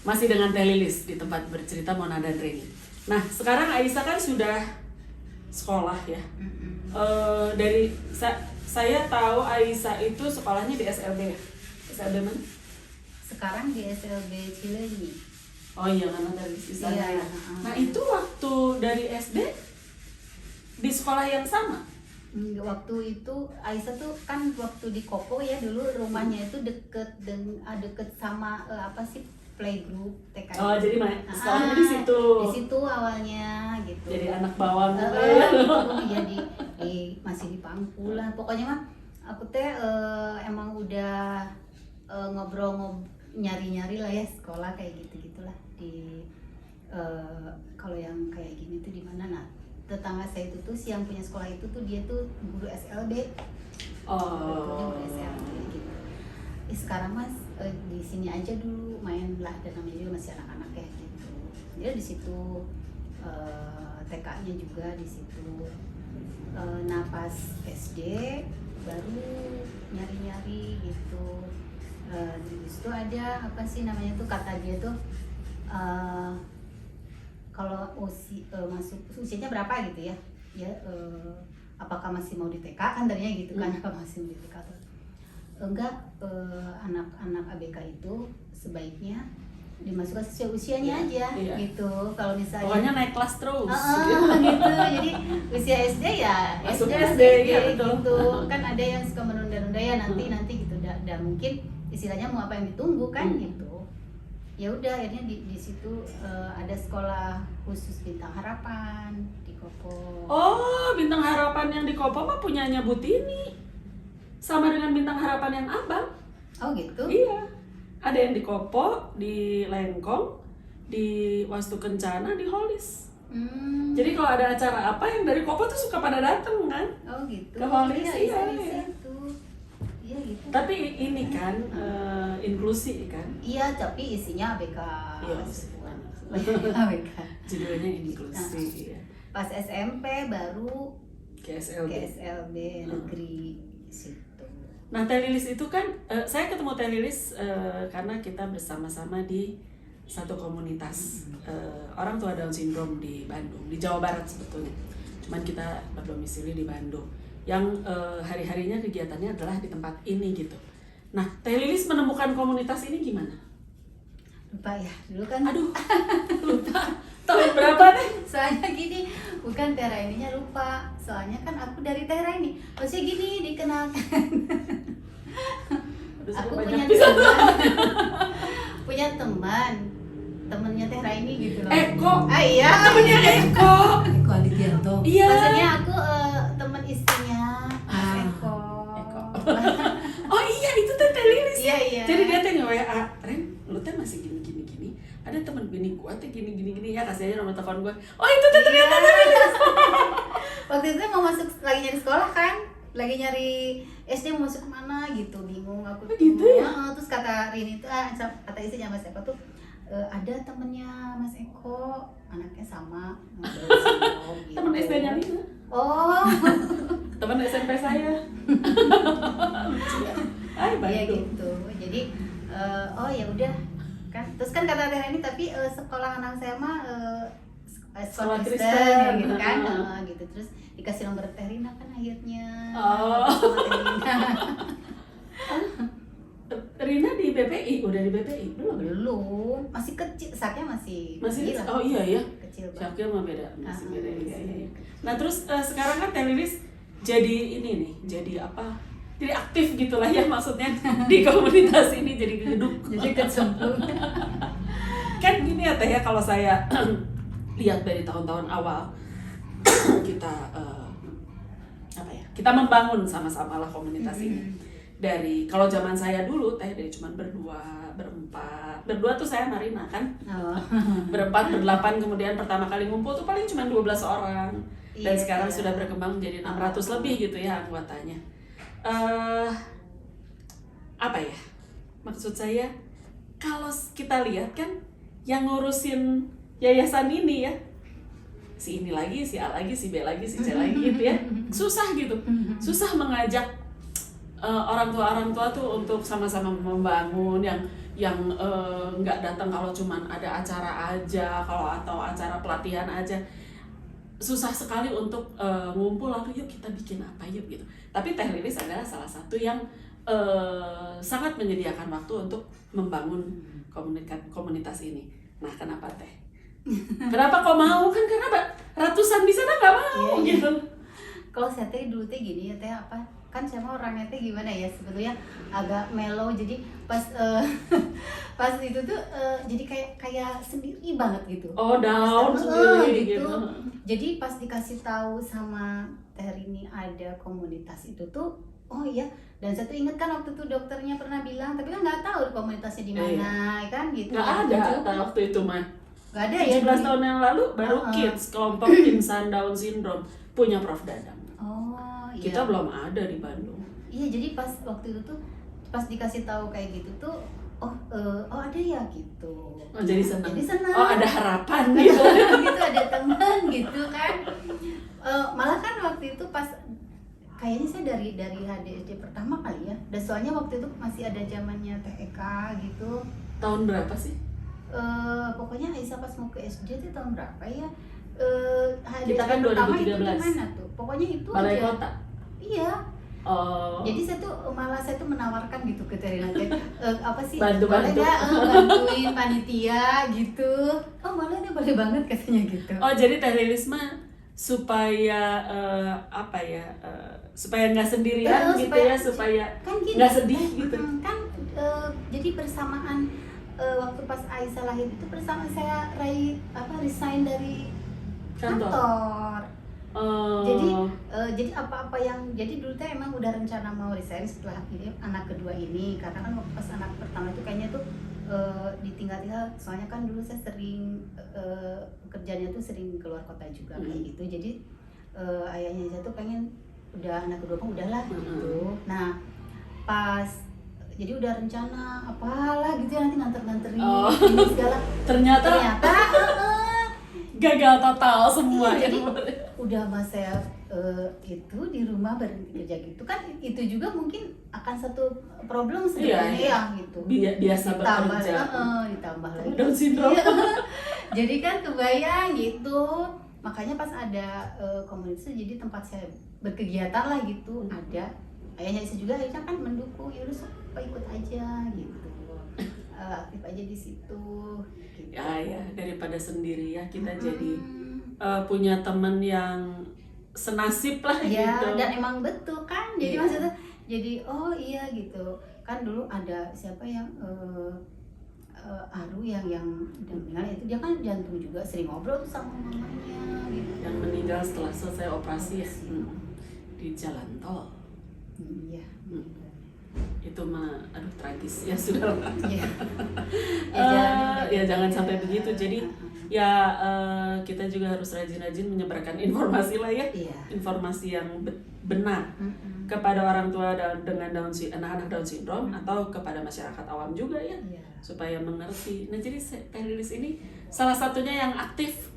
Masih dengan Teh Lilis di tempat bercerita Mona dan Reni. Nah, sekarang Aisyah kan sudah sekolah ya. Dari saya tahu Aisyah itu sekolahnya di SLB. SLB mana? Sekarang di SLB Cileunyi. Oh iya, karena dari sana Iya, ya. Nah, itu waktu dari SD di sekolah yang sama? Waktu itu Aisyah tuh kan waktu di Kopo ya dulu rumahnya itu deket sama apa sih playgroup TK. Oh, jadi sekolahnya di situ. Di situ awalnya gitu. Jadi anak bawang gitu ya masih di pangku lah. Pokoknya mah aku teh emang udah ngobrol nyari-nyari lah ya sekolah kayak gitu-gitulah di kalau yang kayak gini tuh di mana. Nah, tetangga saya itu tuh yang punya sekolah itu tuh dia tuh guru SLB. Guru SLB gitu. Sekarang mas di sini aja dulu main lah, dan namanya juga masih anak-anak ya gitu. Dia di situ TK-nya juga di situ. Nah pas SD baru nyari-nyari gitu. Di situ ada apa sih namanya tuh, kata dia tuh kalau masuk usianya berapa gitu ya, apakah masih mau di TK kan tadinya gitu kan, apa masih mau di TK tuh enggak, anak-anak ABK itu sebaiknya dimasukkan sesuai usianya aja gitu. Kalau misalnya pokoknya naik kelas terus gitu. Jadi usia SD ya masuk SD ya, gitu. Kan ada yang suka menunda-nunda ya nanti gitu, dan mungkin istilahnya mau apa yang ditunggu kan gitu. Ya udah akhirnya di situ ada sekolah khusus Bintang Harapan di Kopo. Oh, Bintang Harapan yang di Kopo mah punyanya Bu Tini. Sama dengan Bintang Harapan yang abang. Oh gitu? Iya. Ada yang di Kopo, di Lengkong, di Wastu Kencana, di Holis. Jadi kalau ada acara apa yang dari Kopo tuh suka pada dateng kan? Oh gitu. Ke Holis, iya. Iya gitu. Tapi ini kan inklusi kan? Iya, tapi isinya ABK. Iya, ABK. Judulnya inklusi. Iya. Pas SMP baru ke KSLB. SLB negeri situ. Nah, Teh Lilis itu kan, saya ketemu Teh Lilis karena kita bersama-sama di satu komunitas orang tua Down syndrome di Bandung, di Jawa Barat sebetulnya. Cuman kita berdomisili di Bandung. Yang hari-harinya kegiatannya adalah di tempat ini gitu. Nah, Teh Lilis menemukan komunitas ini gimana? Lupa ya, dulu kan. Aduh, lupa. Tahun berapa nih? Soalnya gini, bukan Tera ininya lupa. Soalnya kan aku dari Tera ini. Maksudnya gini, dikenalkan. Aku punya teman. Temennya Tera ini gitu loh. Eko. Iya. Temennya Eko. Eko Adianto. Iya. Maksudnya aku teman istrinya Mas Eko. Oh iya, itu Teh Lilis. Iya. Jadi dia teh nge-WA, Ren, lu teh masih gini. Ada teman bini gua teh gini ya, kasih aja nomor telepon gua. Oh itu teh ternyata Teh Lilis. Waktu itu mau masuk, lagi nyari sekolah kan, lagi nyari SD mau masuk kemana gitu, bingung aku. Gitu ya? Terus kata Rini tuh, kata istrinya Mas Eko tuh, ada temennya Mas Eko, anaknya sama. Gitu. Teman SD-nya Lina. Oh. Teman SMP saya. Iya gitu. Jadi oh ya udah kan. Terus kan kata Teh ini, tapi sekolah anak saya mah sekolah Kristen gitu kan. Gitu. Terus dikasih nomor Teh Rina kan akhirnya. Oh. Rina di BPI, udah di BPI belum, masih kecil, saknya masih kecil. Oh iya ya, kecil banget. Saknya mah beda, masih beda ya. Nah terus sekarang kan Teh Lilis jadi ini nih, jadi apa? Jadi aktif gitulah ya, maksudnya di komunitas ini jadi geduk. Jadi kecemplung. Kan gini ya Teh ya, kalau saya lihat dari tahun-tahun awal kita kita membangun sama-sama lah komunitas ini. Dari kalau zaman saya dulu Teh dari cuman berdua tuh saya Marina kan. Berempat, berdelapan, kemudian pertama kali ngumpul tuh paling cuma 12 orang. Dan sekarang sudah berkembang menjadi 600 lebih gitu ya anggotanya. Apa ya? Maksud saya kalau kita lihat kan yang ngurusin yayasan ini ya, si ini lagi, si A lagi, si B lagi, si C lagi gitu ya. Susah gitu. Susah mengajak orang tua tuh untuk sama-sama membangun yang nggak datang kalau cuman ada acara aja, atau acara pelatihan aja. Susah sekali untuk ngumpul lalu yuk kita bikin apa yuk gitu. Tapi Teh Lilis adalah salah satu yang sangat menyediakan waktu untuk membangun komunitas ini. Nah, kenapa Teh? Kenapa kok mau? Kan karena ratusan di sana nggak mau gitu. Kalau saya teh dulu teh gini ya teh apa? Kan saya mau orangnya teh gimana ya, sebetulnya agak mellow, jadi pas pas itu tuh jadi kayak sendiri banget gitu. Oh, down sendiri gitu. Jadi pas dikasih tahu sama Teh Rini ada komunitas itu tuh, oh iya, dan saya tuh inget kan waktu itu dokternya pernah bilang, tapi kan nggak tahu komunitasnya di mana, kan gitu. Nggak ada waktu itu mah. Nggak ada ya. 17 tahun yang lalu baru kids, kelompok insan Down syndrome punya Prof Dadang. Oh iya. Kita belum ada di Bandung. Iya, jadi pas waktu itu tuh pas dikasih tahu kayak gitu tuh, oh ada ya gitu. Oh, jadi senang. Oh, ada harapan gitu. Gitu ada teman gitu kan. Malah kan waktu itu pas kayaknya saya dari HDSD pertama kali ya. Dan soalnya waktu itu masih ada zamannya TEK gitu. Tahun berapa sih? Pokoknya Aisyah pas mau ke SD itu tahun berapa ya? Kita kan 2013. Itu gimana tuh? Pokoknya itu Balai aja. Kota. Iya. Oh. Jadi saya tuh menawarkan gitu ke Terina apa sih? Bantu. Boleh nggak bantuin panitia gitu? Oh boleh deh, boleh banget katanya gitu. Oh, jadi Teh Lilis mah supaya supaya nggak sendirian gitu supaya kan nggak sedih gitu. Kan jadi bersamaan waktu pas Aisyah lahir itu bersama saya resign dari kantor. Jadi apa-apa yang dulu teh emang udah rencana mau resign setelah ini anak kedua ini, karena kan waktu pas anak pertama itu kayaknya tuh ditinggal-tinggal, soalnya kan dulu saya sering kerjanya tuh sering keluar kota juga kayak gitu. Jadi ayahnya saya tuh pengen udah anak kedua kan udahlah gitu. Nah pas jadi udah rencana apalah gitu ya, nanti nganter-nganterin ini segala. Ternyata gagal total semua. Jadi udah mas saya itu di rumah berhenti kerja gitu kan, itu juga mungkin akan satu problem sebenarnya ya gitu. Biasa bekerja. Ditambah lagi Down syndrome. Jadi kan kebayang gitu. Makanya pas ada komunitas jadi tempat saya berkegiatan lah gitu. Ada ayahnya saya juga, ayahnya kan mendukung, ya udah sok ikut aja gitu. Aktif aja di situ gitu. Ya daripada sendiri ya, kita jadi punya teman yang senasib lah ya, gitu. Dan emang betul kan, jadi maksudnya jadi oh iya gitu kan. Dulu ada siapa yang Aru yang meninggal itu, dia kan jantung juga, sering ngobrol tuh sama mamanya gitu. Yang meninggal setelah selesai operasi ya, di jalan tol. Iya. Itu mah aduh tragis ya, sudah lah. Ya jangan sampai begitu. Jadi ya kita juga harus rajin-rajin menyebarkan informasi lah ya. Informasi yang benar kepada orang tua dengan anak-anak Down syndrome atau kepada masyarakat awam juga ya, supaya mengerti. Nah, jadi Teh Lilis ini salah satunya yang aktif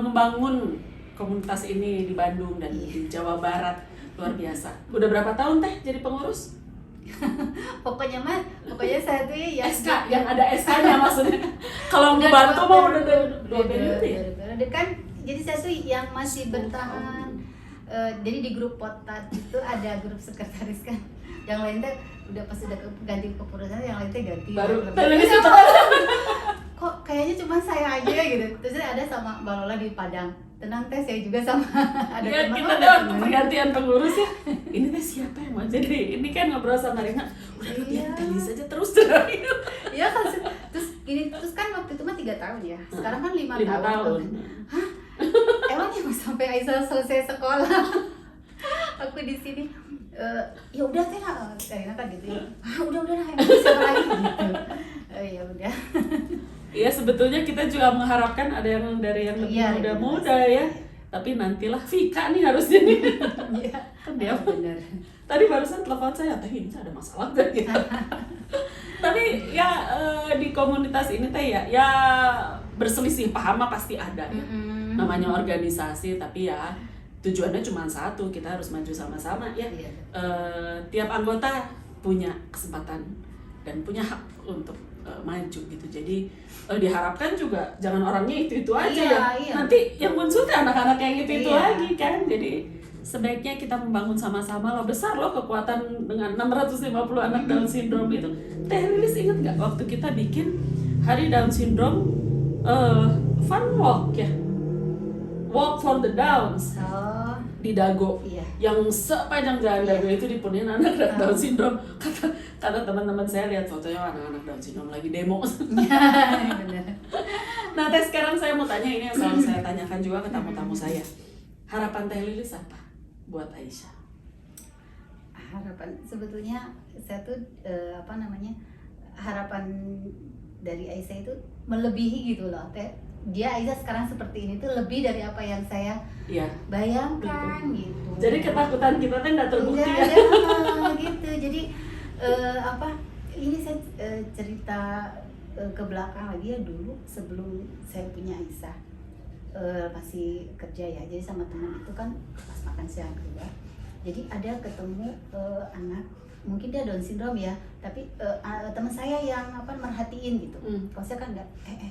membangun komunitas ini di Bandung dan di Jawa Barat. Luar biasa. Udah berapa tahun Teh jadi pengurus? Pokoknya saya tuh ya SK, yang ada SK-nya maksudnya. Kalau membantu mau udah dua periode ya? Kan jadi saya tuh yang masih bertahan. Jadi di grup Potat itu ada grup sekretaris kan. Yang lain tuh udah pas udah ganti kepengurusan, yang lain tuh ganti. Baru kok kayaknya cuma saya aja gitu. Terus ada sama Mbak Lola di Padang. Tenang Teh, saya juga sama ada ya, teman. Kita ada pergantian pengurus ya. Ini Teh siapa yang mau jadi? Ini kan ngobrol sama Rina. Udah biar Teh Lilis aja terus. Iya kan. Terus kan waktu itu mah 3 tahun ya. Sekarang kan 5 tahun. Hah? Emang ya sampai Aisyah selesai sekolah. Aku di sini ya udah Teh, Rina kan gitu ya. Udah emang siapa lagi gitu. Ya udah. Iya, sebetulnya kita juga mengharapkan ada yang dari yang lebih muda ya. Tapi nantilah Vika nih harusnya nih. Iya. Kan dia benar. Tadi barusan telepon saya, Teh ini ada masalah gak gitu. Tapi ya di komunitas ini Teh ya berselisih paham pasti ada ya. Namanya organisasi, tapi ya tujuannya cuma satu, kita harus maju sama-sama ya. Tiap anggota punya kesempatan dan punya hak untuk maju gitu. Jadi diharapkan juga jangan orangnya itu aja ya. Iya. Nanti yang muncul tuh anak-anak yang itu Iya. lagi kan. Jadi sebaiknya kita membangun sama-sama. Loh besar loh kekuatan dengan 650 anak Down syndrome itu. Teh Lilis inget nggak waktu kita bikin Hari Down Syndrome fun walk ya, walk for the Downs Oh, di Dago, iya. yang sepanjang jalan Dago itu dipenuhi anak Down syndrome. Kata teman-teman saya, lihat fotonya anak-anak Down syndrome lagi demo. Bener. Nah Teh, sekarang saya mau tanya ini yang selalu saya tanyakan juga ke tamu-tamu saya. Harapan Teh Lilis apa buat Aisyah? Harapan sebetulnya saya tuh harapan dari Aisyah itu melebihi gitu loh, Teh. Dia Aisyah sekarang seperti ini tuh lebih dari apa yang saya bayangkan gitu. Jadi ketakutan kita tuh nggak terbukti ya. Gitu. Jadi ini saya cerita ke belakang lagi ya, dulu sebelum saya punya Aisyah masih kerja ya. Jadi sama teman itu kan pas makan siang keluar. Jadi ada ketemu anak, mungkin dia Down syndrome ya, tapi teman saya yang merhatiin gitu. Kalau saya kan nggak,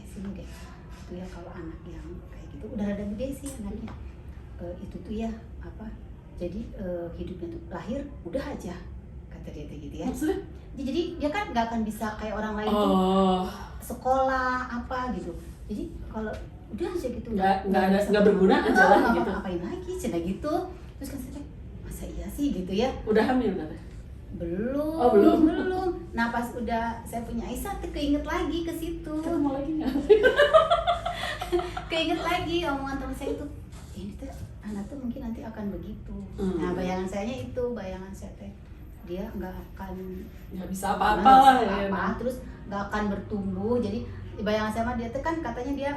sini deh. Itu ya kalau anak yang kayak gitu udah rada gede sih anaknya. Itu tuh ya jadi hidupnya tuh lahir udah aja, kata dia gitu ya. Maksudnya? Jadi dia kan nggak akan bisa kayak orang lain tuh sekolah apa gitu. Jadi kalau udah aja gitu nggak berguna aja lah gitu. Ngapain lagi cina gitu. Terus kan saya, masa iya sih gitu ya. Udah hamil nggak? Belum. Nah pas udah saya punya Aisyah tuh keinget lagi ke situ. Ketemu lagi nggak? Keinget lagi omongan teman saya itu, ini tuh anak tuh mungkin nanti akan begitu. Nah bayangan saya teh dia nggak bisa apa-apa lah ya. Terus nggak akan bertumbuh. Jadi bayangan saya mah dia tuh kan katanya dia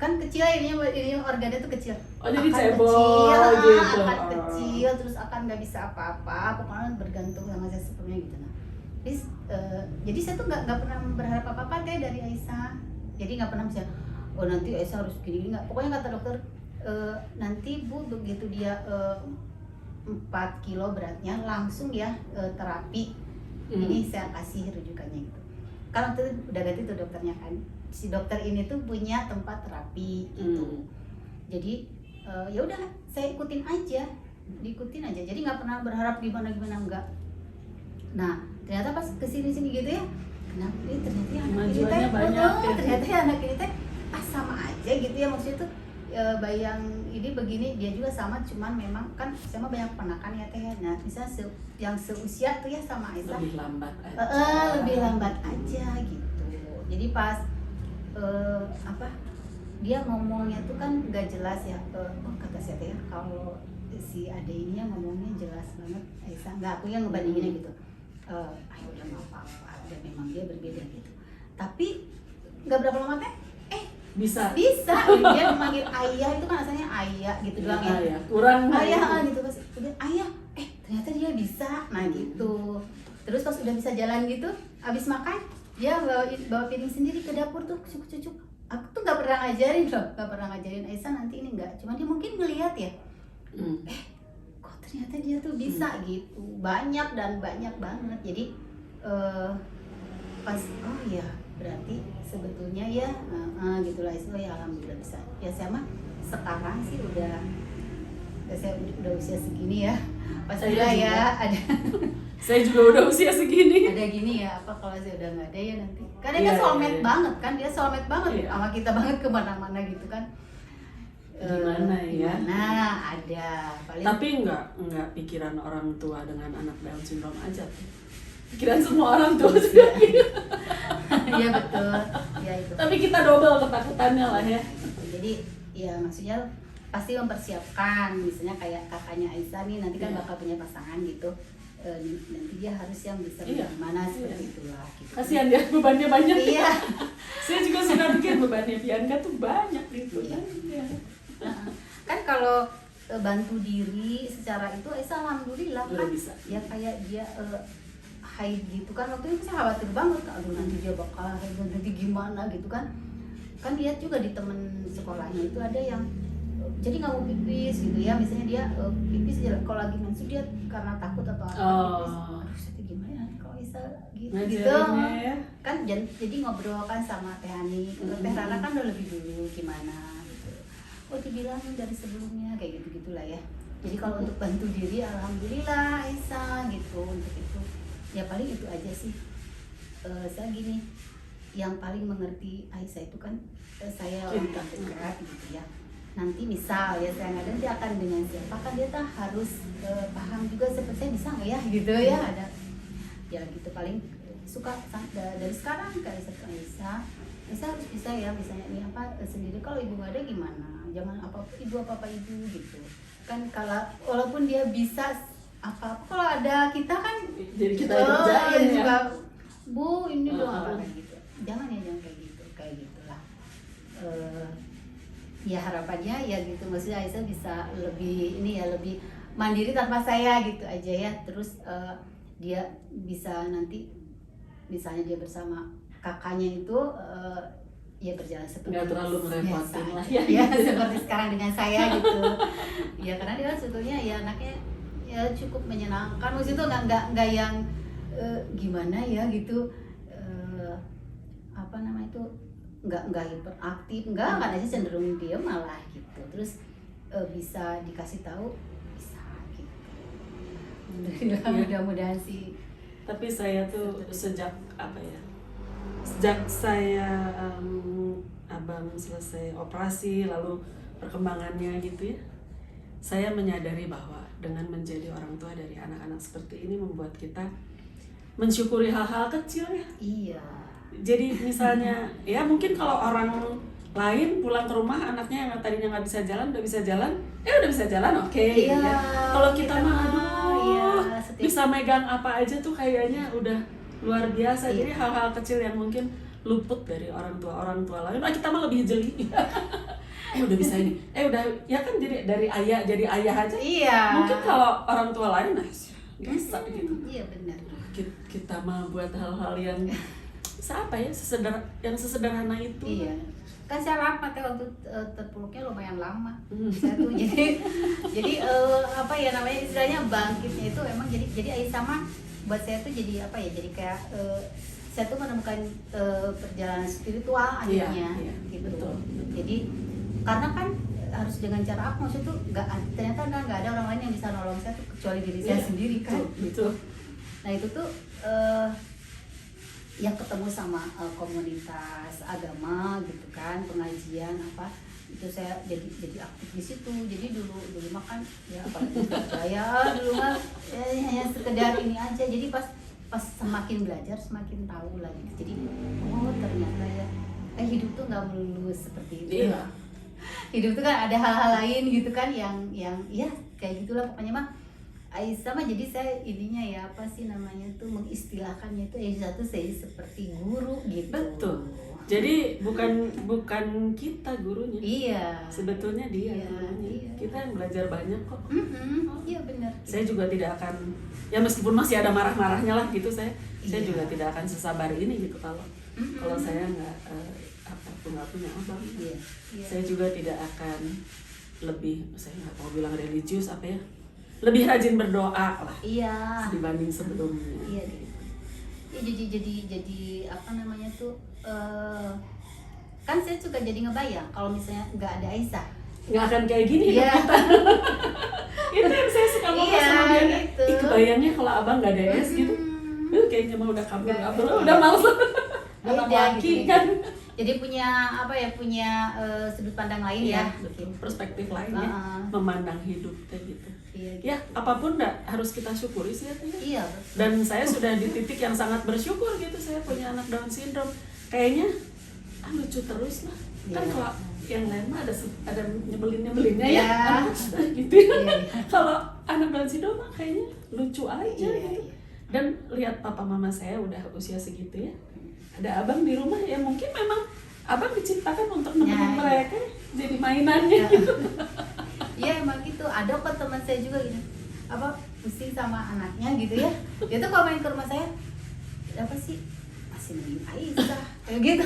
kan kecil ya, ini organnya tuh kecil. Oh jadi akan cebol kecil, gitu. akan kecil, terus akan nggak bisa apa-apa, pokoknya bergantung sama saya sepenuhnya gitu. Nah, jadi saya tuh nggak pernah berharap apa-apa teh dari Aisyah. Jadi nggak pernah bisa, oh nanti Aisyah harus gini nggak. Pokoknya kata dokter, nanti Bu begitu dia 4 kilo beratnya langsung ya terapi. Ini saya kasih rujukannya gitu. Kalau tuh udah ganti tuh dokternya kan, si dokter ini tuh punya tempat terapi gitu. Jadi ya udah saya diikutin aja. Jadi nggak pernah berharap gimana enggak. Nah ternyata pas kesini gitu ya, kenapa ternyata ya anak ini teh banyak, ternyata ya anak ini teh sama aja gitu ya, maksudnya tuh bayang ini begini dia juga sama, cuman memang kan saya mah banyak penakan ya teh. Nah misalnya yang seusia tuh ya sama Aisyah lebih lambat aja gitu. Jadi pas dia ngomongnya tuh kan nggak jelas ya. Kata saya teh kalau si ade ini yang ngomongnya jelas banget Aisyah, nggak aku yang ngebandinginnya gitu. Ayo udah nggak apa-apa, dan memang dia berbeda gitu. Tapi nggak berapa lama teh bisa dia memanggil ayah, itu kan asalnya ayah gitu doang ya. Kurang ayah gitu, pas udah ayah ternyata dia bisa. Nah gitu. Terus pas udah bisa jalan gitu, abis makan dia bawa piring sendiri ke dapur tuh, cucuk. Aku tuh nggak pernah ngajarin Aisyah nanti ini enggak, cuma dia mungkin ngelihat ya. Kok ternyata dia tuh bisa gitu, banyak banget. Jadi pas ya berarti sebetulnya ya gitulah Aisyah ya, alhamdulillah bisa. Ya saya mah sekarang sih saya udah usia segini ya. Pastilah ya ada. Saya juga udah usia segini. Ada gini ya, apa kalau saya udah nggak ada ya nanti. Karena dia soulmate banget kan, dia soulmate banget sama kita banget kemana-mana gitu kan. Gimana ya? Nah ada. Tapi nggak pikiran orang tua dengan anak Down syndrome aja. Pikiran semua orang tua juga. Iya betul. Ya itu. Tapi kita double ketakutannya lah ya. Jadi ya maksudnya pasti mempersiapkan, misalnya kayak kakaknya Aisyah nih nanti kan bakal punya pasangan gitu. Nanti dia harus yang bisa bagaimana seperti itulah gitu. Kasihan ya, bebannya banyak. Iya. Saya juga suka pikir bebannya Bianca tuh banyak gitu. Iya. Kan kalau bantu diri secara itu Aisyah alhamdulillah kan bisa. Ya kayak dia haid gitu kan, waktu itu saya khawatir banget, aduh nanti dia bakal haid nanti gimana gitu kan dia juga di temen sekolahnya itu ada yang jadi nggak mau pipis gitu ya, misalnya dia pipis kalau lagi menstruasi dia karena takut atau apa pipis, aduh saya gimana nanti kalau Aisyah gitu Ngajarinnya ya. kan jadi ngobrol kan sama Teh Hani. Teh Rana kan udah lebih dulu gimana gitu. Oh dibilang dari sebelumnya kayak gitu-gitulah ya. Jadi kalau untuk bantu diri alhamdulillah Aisyah gitu. Untuk itu ya paling itu aja sih. Saya gini, yang paling mengerti Aisyah itu kan saya orang terdekat gitu ya. Nanti misal ya saya nggak ada, dia akan dengan siapa kan dia tak harus paham juga seperti saya bisa nggak ya gitu ya, ada ya gitu. Paling suka dari sekarang ke Aisyah harus bisa ya, misalnya ini apa sendiri, kalau ibu nggak ada gimana, jangan apa ibu gitu kan. Kalau walaupun dia bisa apa kalau ada kita kan Jadi kita kerjain ya. juga, Bu ini dong apa kayak gitu, jangan kayak gitulah. Ya harapannya ya gitu, maksudnya Aisyah bisa lebih ini ya, lebih mandiri tanpa saya gitu aja ya. Terus dia bisa nanti misalnya dia bersama kakaknya itu ya berjalan seperti Nggak terlalu merepotin biasa lah ya, ya. seperti sekarang dengan saya gitu ya, karena dia sebetulnya ya anaknya ya cukup menyenangkan, maksud itu nggak yang gimana ya gitu, apa namanya itu nggak hiperaktif, nggak kan aja cenderung dia malah gitu. Terus bisa dikasih tahu bisa gitu. Mudah-mudahan sih. Tapi saya tuh sejak saya abang selesai operasi lalu perkembangannya gitu ya, saya menyadari bahwa dengan menjadi orang tua dari anak-anak seperti ini membuat kita mensyukuri hal-hal kecil ya. Iya. Jadi misalnya ya mungkin kalau orang lain pulang ke rumah anaknya yang tadinya nggak bisa jalan udah bisa jalan, udah bisa jalan, oke. Iya, Ya. Kalau kita mah iya, bisa megang apa aja tuh kayaknya udah luar biasa. Iya. Jadi hal-hal kecil yang mungkin luput dari orang tua lain, kita mah lebih jeli. Udah bisa ini, udah ya kan, jadi dari ayah jadi ayah aja. Iya. Mungkin kalau orang tua lain bisa gitu. Iya benar. Kita mah buat hal-hal yang yang sesederhana itu. Iya. Kan saya lama teh waktu terpuruknya lumayan lama. Saya tuh jadi apa ya namanya istilahnya bangkitnya itu emang jadi Aisyah mah buat saya tuh jadi apa ya, jadi kayak saya tuh menemukan perjalanan spiritual akhirnya. Iya, gitu. betul. Jadi karena kan harus dengan cara apa, maksudnya tuh ternyata nggak ada orang lain yang bisa nolong saya tuh kecuali diri saya sendiri kan. Betul. Nah itu tuh yang ketemu sama komunitas agama gitu kan, pengajian apa itu saya jadi aktif di situ. Jadi dulu makan ya apalagi saya dulu mah hanya sekedar ini aja. Jadi pas semakin belajar semakin tahu lagi. Jadi oh ternyata ya hidup tuh nggak melulu seperti itu. Iya. Hidup tuh kan ada hal-hal lain gitu kan yang ya kayak gitulah pokoknya mah. Aisyah mah jadi saya ininya ya apa sih namanya tuh mengistilahkannya itu Aisyah tuh saya seperti guru gitu. Betul. Jadi bukan kita gurunya. Iya. Sebetulnya dia Iya, gurunya. iya. Kita yang belajar banyak kok. Iya benar. Saya juga tidak akan, ya meskipun masih ada marah-marahnya lah gitu, saya Iya. juga tidak akan sesabar ini gitu kalau saya nggak punya abang. Iya. Saya juga tidak akan saya nggak mau bilang religius lebih rajin berdoa lah. Iya. Dibanding sebelumnya. Iya gitu. Ya, jadi apa namanya tuh kan saya juga jadi ngebayang kalau misalnya nggak ada Aisyah Nggak akan kayak gini Iya. hidup kita. Itu yang saya suka ngomong Iya, sama dia. gitu. Kebayangnya kalau abang nggak ada es gitu, kayaknya mah udah kabur, Nggak. udah males. Anak Beda laki gitu. kan. Jadi punya apa ya, punya sudut pandang lain Iya, ya. betul. Perspektif lainnya, memandang hidup kayak gitu. Iya, gitu. Ya, apapun harus kita syukuri sih ya. Iya, betul. Dan saya sudah di titik yang sangat bersyukur gitu, saya punya anak Down syndrome. Kayaknya lucu terus lah. Kan Iya. kalau yang lain mah ada nyebelinnya Iya. ya. Gitu. Iya. Kalau anak Down syndrome mah kayaknya lucu aja Iya, gitu. iya. Dan lihat papa mama saya udah usia segitu ya. Ada abang di rumah ya, mungkin memang abang diciptakan untuk nemenin Ya, mereka jadi mainannya Ya. gitu. Iya emang gitu. Ada kok teman saya juga gitu, apa pusing sama anaknya gitu ya. Dia tuh kalau main ke rumah saya, apa sih masih milik Aisyah kayak gitu,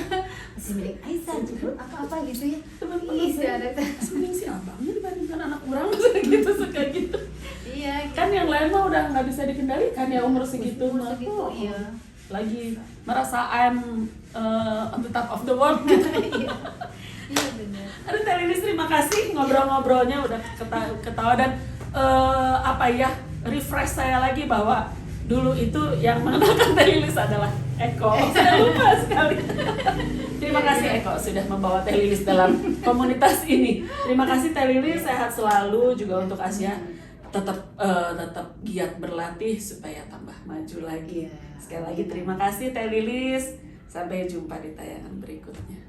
masih milik Aisyah jemput apa gitu ya. Teman-teman saya ada. sebenarnya si abangnya dibandingkan anak orang gitu suka gitu. Iya. Kan yang lain mah udah nggak bisa dikendalikan ya umur segitu Umur mah. segitu, iya. lagi merasa I'm on the top of the world gitu. Iya benar. Aduh Teh Lilis, terima kasih ngobrol-ngobrolnya, udah ketawa dan refresh saya lagi bahwa dulu itu yang mengenalkan Teh Lilis adalah Eko. Saya lupa sekali. Terima kasih Eko sudah membawa Teh Lilis dalam komunitas ini. Terima kasih Teh Lilis, sehat selalu juga untuk Asia. Tetap giat berlatih supaya tambah maju lagi. Iya. Sekali lagi terima kasih Teh Lilis. Sampai jumpa di tayangan berikutnya.